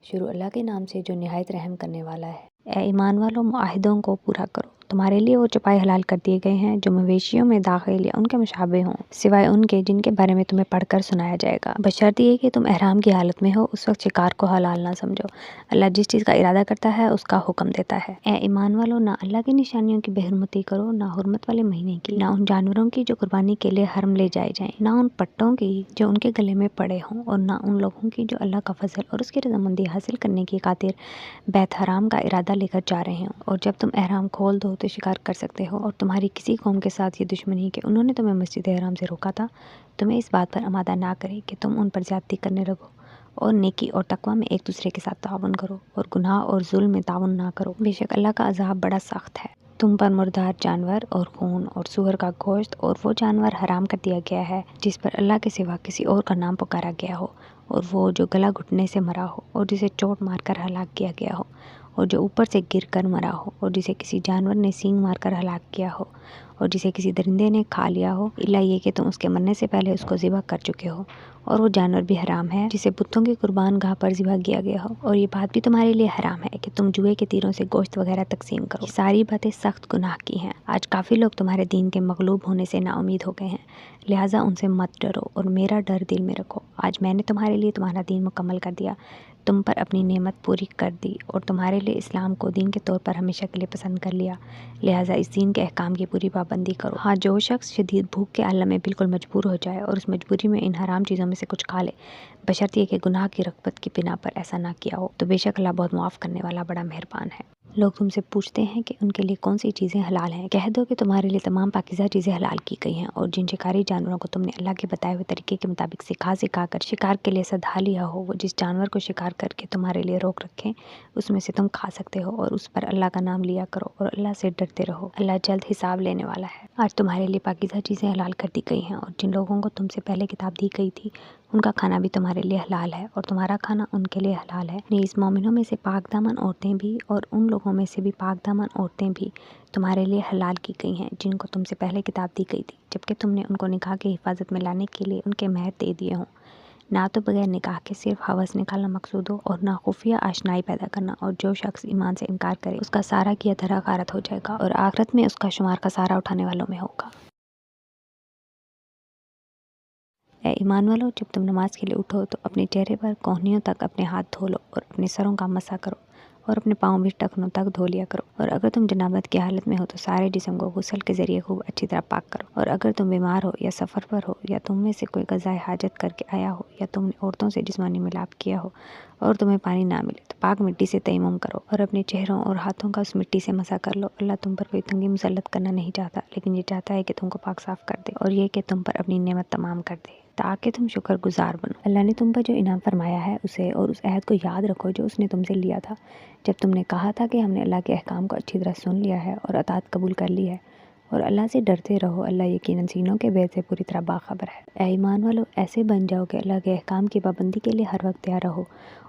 شروع اللہ کے نام سے جو نہایت رحم کرنے والا ہے۔ اے ایمان والو، معاہدوں کو پورا کرو۔ تمہارے لیے وہ چوپائے حلال کر دیے گئے ہیں جو مویشیوں میں داخل یا ان کے مشابہ ہوں، سوائے ان کے جن کے بارے میں تمہیں پڑھ کر سنایا جائے گا، بشرط یہ کہ تم احرام کی حالت میں ہو، اس وقت شکار کو حلال نہ سمجھو۔ اللہ جس چیز کا ارادہ کرتا ہے اس کا حکم دیتا ہے۔ اے ایمان والو، نہ اللہ کی نشانیوں کی بے حرمتی کرو، نہ حرمت والے مہینے کی، نہ ان جانوروں کی جو قربانی کے لیے حرم لے جائے جائیں، نہ ان پٹوں کی جو ان کے گلے میں پڑے ہوں، اور نہ ان لوگوں کی جو اللہ کا فضل اور اس کی رضامندی حاصل کرنے کی خاطر بیت حرام کا ارادہ لے کر جا رہے ہوں۔ اور جب تم احرام کھول دو تو شکار کر سکتے ہو، اور تمہاری کسی قوم کے ساتھ یہ دشمنی کہ انہوں نے تمہیں مسجد حرام سے روکا تھا، تمہیں اس بات پر آمادہ نہ کرے کہ تم ان پر زیادتی کرنے لگو، اور نیکی اور تقوی میں ایک دوسرے کے ساتھ تعاون کرو، اور گناہ اور ظلم میں تعاون نہ کرو، بے شک اللہ کا عذاب بڑا سخت ہے۔ تم پر مردار جانور اور خون اور سور کا گوشت اور وہ جانور حرام کر دیا گیا ہے جس پر اللہ کے سوا کسی اور کا نام پکارا گیا ہو، اور وہ جو گلا گھٹنے سے مرا ہو، اور جسے چوٹ مار کر ہلاک کیا گیا ہو، اور جو اوپر سے گر کر مرا ہو، اور جسے کسی جانور نے سینگ مار کر ہلاک کیا ہو، اور جسے کسی درندے نے کھا لیا ہو، الا یہ کہ تم اس کے مرنے سے پہلے اس کو ذبح کر چکے ہو، اور وہ جانور بھی حرام ہے جسے بتوں کی قربان گاہ پر ذبح کیا گیا ہو، اور یہ بات بھی تمہارے لیے حرام ہے کہ تم جوئے کے تیروں سے گوشت وغیرہ تقسیم کرو۔ یہ ساری باتیں سخت گناہ کی ہیں۔ آج کافی لوگ تمہارے دین کے مغلوب ہونے سے نا امید ہو گئے ہیں، لہٰذا ان سے مت ڈرو اور میرا ڈر دل میں رکھو۔ آج میں نے تمہارے لیے تمہارا دین مکمل کر دیا، تم پر اپنی نعمت پوری کر دی، اور تمہارے لیے اسلام کو دین کے طور پر ہمیشہ کے لیے پسند کر لیا، لہٰذا اس دین کے احکام کی پوری پابندی کرو۔ ہاں، جو شخص شدید بھوک کے عالم میں بالکل مجبور ہو جائے اور اس مجبوری میں ان حرام چیزوں میں سے کچھ کھا لے، بشرط یہ کہ گناہ کی رغبت کی بنا پر ایسا نہ کیا ہو، تو بے شک اللہ بہت معاف کرنے والا بڑا مہربان ہے۔ لوگ تم سے پوچھتے ہیں کہ ان کے لیے کون سی چیزیں حلال ہیں۔ کہہ دو کہ تمہارے لیے تمام پاکیزہ چیزیں حلال کی گئی ہیں، اور جن شکاری جانوروں کو تم نے اللہ کے بتائے ہوئے طریقے کے مطابق سکھا کر شکار کے لیے سدھا لیا ہو، وہ جس جانور کو شکار کر کے تمہارے لیے روک رکھیں اس میں سے تم کھا سکتے ہو، اور اس پر اللہ کا نام لیا کرو اور اللہ سے ڈرتے رہو، اللہ جلد حساب لینے والا ہے۔ آج تمہارے لیے پاکیزہ چیزیں حلال کر دی گئی ہیں، اور جن لوگوں کو تم سے پہلے کتاب دی گئی تھی ان کا کھانا بھی تمہارے لیے حلال ہے، اور تمہارا کھانا ان کے لیے حلال ہے۔ نیز مومنوں میں سے پاک دامن عورتیں بھی اور ان لوگوں میں سے بھی پاک دامن عورتیں بھی تمہارے لیے حلال کی گئی ہیں جن کو تم سے پہلے کتاب دی گئی تھی، جبکہ تم نے ان کو نکاح کی حفاظت میں لانے کے لیے ان کے مہر دے دیے ہوں، نہ تو بغیر نکاح کے صرف ہوس نکالنا مقصود ہو، اور نہ خفیہ آشنائی پیدا کرنا، اور جو شخص ایمان سے انکار کرے اس کا سارا کیا دھرا غارت ہو جائے گا، اور آخرت میں اس کا شمار کا سارا اٹھانے والوں میں ہوگا۔ اے ایمان والو، جب تم نماز کے لیے اٹھو تو اپنے چہرے پر کونیوں تک اپنے ہاتھ دھو لو، اور اپنے سروں کا مسح کرو، اور اپنے پاؤں بھی ٹخنوں تک دھو لیا کرو، اور اگر تم جنابت کی حالت میں ہو تو سارے جسم کو غسل کے ذریعے خوب اچھی طرح پاک کرو، اور اگر تم بیمار ہو یا سفر پر ہو، یا تم میں سے کوئی قضائے حاجت کر کے آیا ہو، یا تم نے عورتوں سے جسمانی ملاپ کیا ہو اور تمہیں پانی نہ ملے، تو پاک مٹی سے تیمم کرو، اور اپنے چہروں اور ہاتھوں کا اس مٹی سے مسح کر لو۔ اللہ تم پر کوئی تنگی مسلط کرنا نہیں چاہتا، لیکن یہ چاہتا ہے کہ تم کو پاک صاف کر دے، اور یہ کہ تم پر اپنی نعمت تمام کر دے تاکہ تم شکر گزار بنو۔ اللہ نے تم پر جو انعام فرمایا ہے اسے اور اس عہد کو یاد رکھو جو اس نے تم سے لیا تھا جب تم نے کہا تھا کہ ہم نے اللہ کے احکام کو اچھی طرح سن لیا ہے اور اطاعت قبول کر لی ہے، اور اللہ سے ڈرتے رہو، اللہ یقیناً سینوں کے بھید سے پوری طرح باخبر ہے۔ اے ایمان والو، ایسے بن جاؤ کہ اللہ کے احکام کی پابندی کے لیے ہر وقت تیار رہو،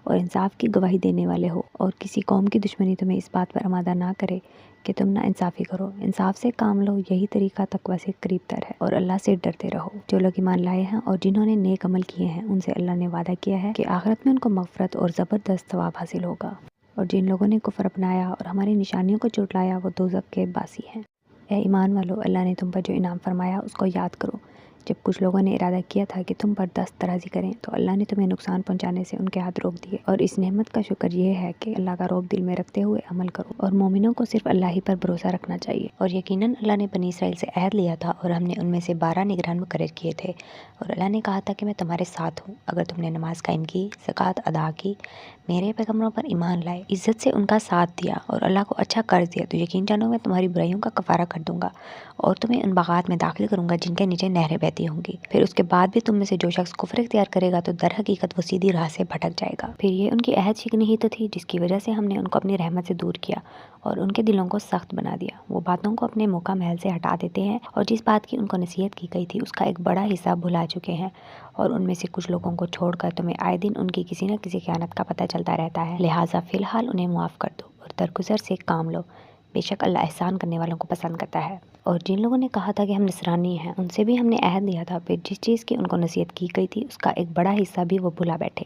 اور انصاف کی گواہی دینے والے ہو، اور کسی قوم کی دشمنی تمہیں اس بات پر آمادہ نہ کرے کہ تم نا انصافی کرو، انصاف سے کام لو، یہی طریقہ تقوی سے قریب تر ہے، اور اللہ سے ڈرتے رہو۔ جو لوگ ایمان لائے ہیں اور جنہوں نے نیک عمل کیے ہیں ان سے اللہ نے وعدہ کیا ہے کہ آخرت میں ان کو مغفرت اور زبردست ثواب حاصل ہوگا، اور جن لوگوں نے کفر اپنایا اور ہماری نشانیوں کو جھٹلایا وہ دوزخ کے باسی ہیں۔ اے ایمان والو، اللہ نے تم پر جو انعام فرمایا اس کو یاد کرو۔ جب کچھ لوگوں نے ارادہ کیا تھا کہ تم پر دست درازی کریں تو اللہ نے تمہیں نقصان پہنچانے سے ان کے ہاتھ روک دیے، اور اس نعمت کا شکر یہ ہے کہ اللہ کا رعب دل میں رکھتے ہوئے عمل کرو، اور مومنوں کو صرف اللہ ہی پر بھروسہ رکھنا چاہیے۔ اور یقیناً اللہ نے بنی اسرائیل سے عہد لیا تھا، اور ہم نے ان میں سے 12 نگران مقرر کیے تھے، اور اللہ نے کہا تھا کہ میں تمہارے ساتھ ہوں اگر تم نے نماز قائم کی، زکوٰۃ ادا کی، میرے پیغمبروں پر ایمان لائے، عزت سے ان کا ساتھ دیا، اور اللہ کو اچھا قرض دیا، تو یقین جانو میں تمہاری برائیوں کا کفارہ کر دوں گا، اور تمہیں ان باغات میں داخل کروں گا جن کے نیچے نہریں بہتی ہوں گی۔ پھر اس کے بعد بھی تم میں سے جو شخص کفر اختیار کرے گا تو در حقیقت وہ سیدھی راہ سے بھٹک جائے گا۔ پھر یہ ان کی عہد شکنی ہی تو تھی جس کی وجہ سے ہم نے ان کو اپنی رحمت سے دور کیا اور ان کے دلوں کو سخت بنا دیا۔ وہ باتوں کو اپنے موقع محل سے ہٹا دیتے ہیں، اور جس بات کی ان کو نصیحت کی گئی تھی اس کا ایک بڑا حصہ بھلا چکے ہیں، اور ان میں سے کچھ لوگوں کو چھوڑ کر تمہیں آئے دن ان کی کسی نہ کسی خیانت کا پتہ چلتا رہتا ہے، لہٰذا فی الحال انہیں معاف کر دو اور درگزر سے کام لو، بے شک اللہ احسان کرنے والوں کو پسند کرتا ہے۔ اور جن لوگوں نے کہا تھا کہ ہم نصرانی ہیں ان سے بھی ہم نے عہد لیا تھا، پھر جس چیز کی ان کو نصیحت کی گئی تھی اس کا ایک بڑا حصہ بھی وہ بھلا بیٹھے،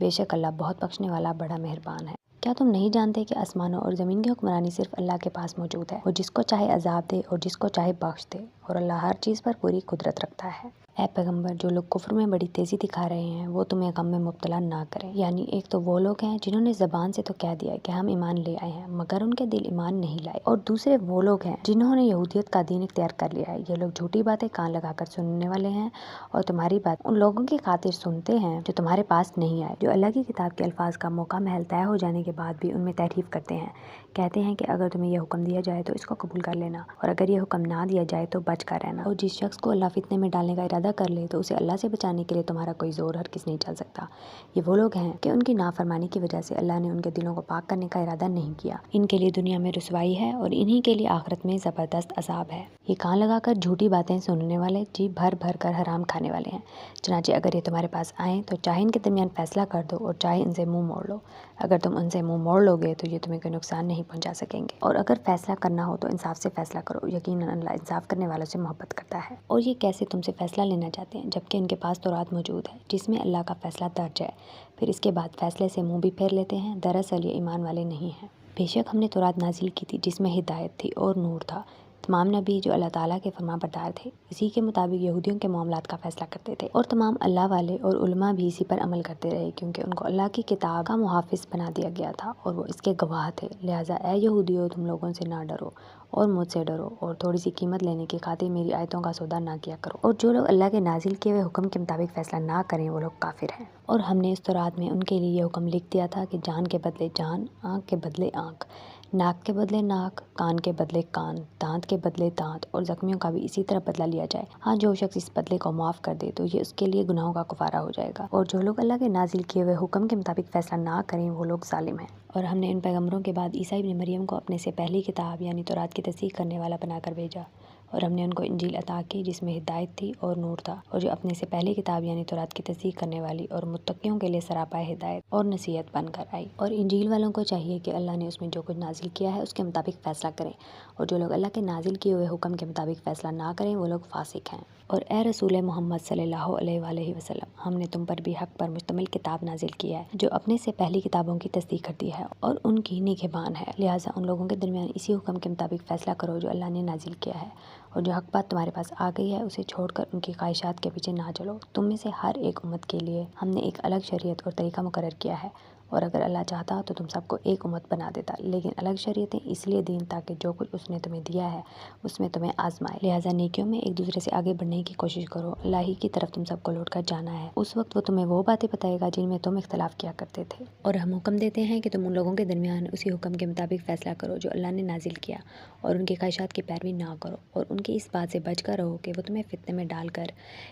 بے شک اللہ بہت بخشنے والا بڑا مہربان ہے۔ کیا تم نہیں جانتے کہ آسمانوں اور زمین کی حکمرانی صرف اللہ کے پاس موجود ہے؟ وہ جس کو چاہے عذاب دے اور جس کو چاہے بخش دے، اور اللہ ہر چیز پر پوری قدرت رکھتا ہے۔ اے پیغمبر، جو لوگ کفر میں بڑی تیزی دکھا رہے ہیں وہ تمہیں غم میں مبتلا نہ کریں۔ یعنی ایک تو وہ لوگ ہیں جنہوں نے زبان سے تو کہہ دیا کہ ہم ایمان لے آئے ہیں، مگر ان کے دل ایمان نہیں لائے، اور دوسرے وہ لوگ ہیں جنہوں نے یہودیت کا دین اختیار کر لیا ہے۔ یہ لوگ جھوٹی باتیں کان لگا کر سننے والے ہیں، اور تمہاری بات ان لوگوں کی خاطر سنتے ہیں جو تمہارے پاس نہیں آئے، جو اللہ کی کتاب کے الفاظ کا موقع محل طے ہو جانے کے بعد بھی ان میں تحریف کرتے ہیں۔ کہتے ہیں کہ اگر تمہیں یہ حکم دیا جائے تو اس کو قبول کر لینا، اور اگر یہ حکم نہ دیا جائے تو بچ کر رہنا، اور جس شخص کو اللہ فتنے میں ڈالنے کا ارادہ کر لے تو اسے اللہ سے بچانے کے لیے تمہارا کوئی زور ہرگز نہیں چل سکتا۔ یہ وہ لوگ ہیں کہ ان کی نافرمانی کی وجہ سے اللہ نے ان کے دلوں کو پاک کرنے کا ارادہ نہیں کیا۔ ان کے لیے دنیا میں رسوائی ہے اور انہی کے لیے آخرت میں زبردست عذاب ہے۔ یہ کان لگا کر جھوٹی باتیں سننے والے جی بھر بھر کر حرام کھانے والے ہیں۔ چنانچہ اگر یہ تمہارے پاس آئیں تو چاہے ان کے درمیان فیصلہ کر دو اور چاہے ان سے منہ موڑ لو۔ اگر تم ان سے منہ موڑ لو گے تو یہ تمہیں کوئی نقصان نہیں پہنچا سکیں گے، اور اگر فیصلہ کرنا ہو تو انصاف سے فیصلہ کرو، یقیناً اللہ انصاف کرنے والوں سے محبت کرتا ہے۔ اور یہ کیسے تم سے فیصلہ لینا چاہتے ہیں جبکہ ان کے پاس تورات موجود ہے جس میں اللہ کا فیصلہ درج ہے، پھر اس کے بعد فیصلے سے منہ بھی پھیر لیتے ہیں؟ دراصل یہ ایمان والے نہیں ہیں۔ بے شک ہم نے تورات نازل کی تھی جس میں ہدایت تھی اور نور تھا۔ تمام نبی جو اللہ تعالیٰ کے فرما بردار تھے اسی کے مطابق یہودیوں کے معاملات کا فیصلہ کرتے تھے، اور تمام اللہ والے اور علماء بھی اسی پر عمل کرتے رہے، کیونکہ ان کو اللہ کی کتاب کا محافظ بنا دیا گیا تھا اور وہ اس کے گواہ تھے۔ لہٰذا اے یہودیو، تم لوگوں سے نہ ڈرو اور مجھ سے ڈرو، اور تھوڑی سی قیمت لینے کی خاطر میری آیتوں کا سودا نہ کیا کرو۔ اور جو لوگ اللہ کے نازل کیے ہوئے حکم کے مطابق فیصلہ نہ کریں وہ لوگ کافر ہیں۔ اور ہم نے اس تورات میں ان کے لیے یہ حکم لکھ دیا تھا کہ جان کے بدلے جان، آنکھ کے بدلے آنکھ، ناک کے بدلے ناک، کان کے بدلے کان، دانت کے بدلے دانت، اور زخمیوں کا بھی اسی طرح بدلہ لیا جائے۔ ہاں، جو شخص اس بدلے کو معاف کر دے تو یہ اس کے لیے گناہوں کا کفارہ ہو جائے گا، اور جو لوگ اللہ کے نازل کیے ہوئے حکم کے مطابق فیصلہ نہ کریں وہ لوگ ظالم ہیں۔ اور ہم نے ان پیغمبروں کے بعد عیسیٰ ابن مریم کو اپنے سے پہلی کتاب یعنی تورات کی تصدیق کرنے والا بنا کر بھیجا، اور ہم نے ان کو انجیل عطا کی جس میں ہدایت تھی اور نور تھا، اور جو اپنے سے پہلی کتاب یعنی تورات کی تصدیق کرنے والی اور متقیوں کے لیے سراپائے ہدایت اور نصیحت بن کر آئی۔ اور انجیل والوں کو چاہیے کہ اللہ نے اس میں جو کچھ نازل کیا ہے اس کے مطابق فیصلہ کریں، اور جو لوگ اللہ کے نازل کیے ہوئے حکم کے مطابق فیصلہ نہ کریں وہ لوگ فاسق ہیں۔ اور اے رسول محمد صلی اللہ علیہ وآلہ وسلم، ہم نے تم پر بھی حق پر مشتمل کتاب نازل کی ہے جو اپنے سے پہلی کتابوں کی تصدیق کرتی ہے اور ان کی نگہبان ہے، لہٰذا ان لوگوں کے درمیان اسی حکم کے مطابق فیصلہ کرو جو اللہ نے نازل کیا ہے، اور جو حق بات تمہارے پاس آ گئی ہے اسے چھوڑ کر ان کی خواہشات کے پیچھے نہ چلو۔ تم میں سے ہر ایک امت کے لیے ہم نے ایک الگ شریعت اور طریقہ مقرر کیا ہے، اور اگر اللہ چاہتا تو تم سب کو ایک امت بنا دیتا، لیکن الگ شریعتیں اس لیے دیں تاکہ جو کچھ اس نے تمہیں دیا ہے اس میں تمہیں آزمائے، لہٰذا نیکیوں میں ایک دوسرے سے آگے بڑھنے کی کوشش کرو، اللہ ہی کی طرف تم سب کو لوٹ کر جانا ہے۔ اس وقت وہ تمہیں وہ باتیں بتائے گا جن میں تم اختلاف کیا کرتے تھے، اور ہم حکم دیتے ہیں کہ تم ان لوگوں کے درمیان اسی حکم کے مطابق فیصلہ کرو جو اللہ نے نازل کیا، اور ان کی خواہشات کی پیروی نہ کرو، اور ان کی اس بات سے بچ کر رہو کہ وہ تمہیں فتنے میں ڈال کر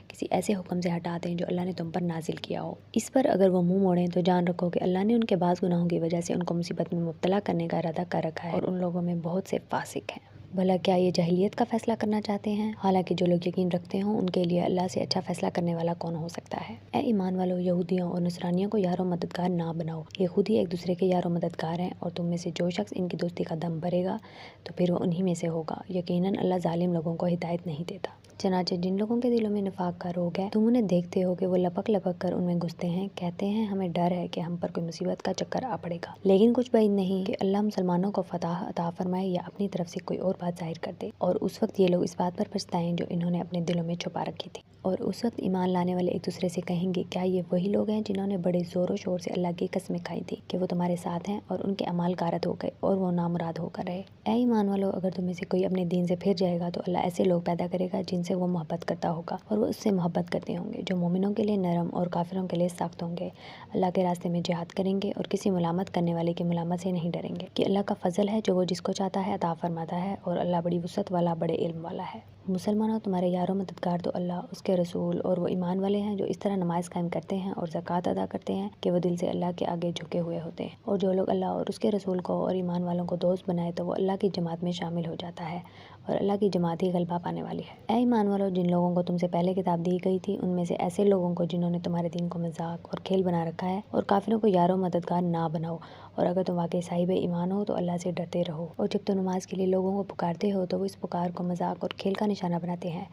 کسی ایسے حکم سے ہٹا دیں جو اللہ نے تم پر نازل کیا ہو۔ اس پر اگر وہ منہ موڑیں تو جان رکھو کہ اللہ نے ان کے بعض گناہوں کی وجہ سے ان کو مصیبت میں مبتلا کرنے کا ارادہ کر رکھا ہے، اور ان لوگوں میں بہت سے فاسق ہیں۔ بھلا کیا یہ جاہلیت کا فیصلہ کرنا چاہتے ہیں؟ حالانکہ جو لوگ یقین رکھتے ہوں ان کے لیے اللہ سے اچھا فیصلہ کرنے والا کون ہو سکتا ہے؟ اے ایمان والو، یہودیوں اور نصرانیوں کو یار و مددگار نہ بناؤ، یہ خود ہی ایک دوسرے کے یار و مددگار ہیں، اور تم میں سے جو شخص ان کی دوستی کا دم بھرے گا تو پھر وہ انہی میں سے ہوگا، یقیناً اللہ ظالم لوگوں کو ہدایت نہیں دیتا۔ چنانچہ جن لوگوں کے دلوں میں نفاق کا روگ ہے تم انہیں دیکھتے ہو کہ وہ لپک لپک کر ان میں گھستے ہیں، کہتے ہیں ہمیں ڈر ہے کہ ہم پر کوئی مصیبت کا چکر آ پڑے گا، لیکن کچھ بعید نہیں کہ اللہ مسلمانوں کو فتح عطا فرمائے یا اپنی طرف سے کوئی اور بات ظاہر کر دے، اور اس وقت یہ لوگ اس بات پر پچھتائیں جو انہوں نے اپنے دلوں میں چھپا رکھی تھی۔ اور اس وقت ایمان لانے والے ایک دوسرے سے کہیں گے کیا یہ وہی لوگ ہیں جنہوں نے بڑے زور و شور سے اللہ کی قسمیں کھائی تھی کہ وہ تمہارے ساتھ ہیں، اور ان کے اعمال غارت ہو گئے اور وہ نامراد ہو کر رہے۔ اے ایمان والو، اگر تم میں سے کوئی اپنے دین سے پھر جائے گا تو اللہ ایسے لوگ پیدا کرے گا جن سے وہ محبت کرتا ہوگا اور وہ اس سے محبت کرتے ہوں گے، جو مومنوں کے لیے نرم اور کافروں کے لیے سخت ہوں گے، اللہ کے راستے میں جہاد کریں گے اور کسی ملامت کرنے والے کی ملامت سے نہیں ڈریں گے، کہ اللہ کا فضل ہے جو وہ جس کو چاہتا ہے عطا فرماتا ہے، اور اللہ بڑی وسعت والا بڑے علم والا ہے۔ مسلمانوں، تمہارے یار و مددگار تو اللہ، اس کے رسول اور وہ ایمان والے ہیں جو اس طرح نماز قائم کرتے ہیں اور زکوٰۃ ادا کرتے ہیں کہ وہ دل سے اللہ کے آگے جھکے ہوئے ہوتے ہیں، اور جو لوگ اللہ اور اس کے رسول کو اور ایمان والوں کو دوست بنائے تو وہ اللہ کی جماعت میں شامل ہو جاتا ہے، اور اللہ کی جماعت ہی غلبہ پانے والی ہے۔ اے ایمان والو، جن لوگوں کو تم سے پہلے کتاب دی گئی تھی ان میں سے ایسے لوگوں کو جنہوں نے تمہارے دین کو مذاق اور کھیل بنا رکھا ہے، اور کافروں کو یار و مددگار نہ بناؤ، اور اگر تم واقعی صاحب ایمان ہو تو اللہ سے ڈرتے رہو، اور جب تم نماز کے لیے لوگوں کو پکارتے ہو تو وہ اس پکار کو مذاق اور کھیل کا نشانہ بناتے ہیں۔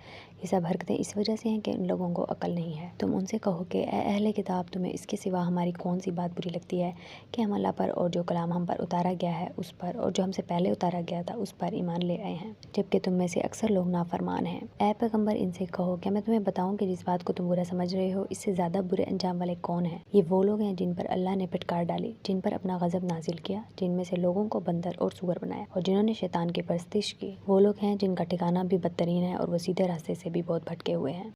یہ سب حرکتیں اس وجہ سے ہیں کہ ان لوگوں کو عقل نہیں ہے۔ تم ان سے کہو کہ اے اہل کتاب، تمہیں اس کے سوا ہماری کون سی بات بری لگتی ہے کہ ہم اللہ پر اور جو کلام ہم پر اتارا گیا ہے اس پر اور جو ہم سے پہلے اتارا گیا تھا اس پر ایمان لے آئے ہیں، جبکہ تم میں سے اکثر لوگ نافرمان ہیں۔ اے پیغمبر، ان سے کہو کہ میں تمہیں بتاؤں کہ جس بات کو تم برا سمجھ رہے ہو اس سے زیادہ برے انجام والے کون ہیں؟ یہ وہ لوگ ہیں جن پر اللہ نے پھٹکار ڈالی، جن پر اپنا غضب نازل کیا، جن میں سے لوگوں کو بندر اور سور بنایا اور جنہوں نے شیطان کی پرستش کی۔ وہ لوگ ہیں جن کا ٹھکانہ بھی بدترین ہے اور وہ سیدھے راستے سے بھی بہت بھٹکے ہوئے ہیں۔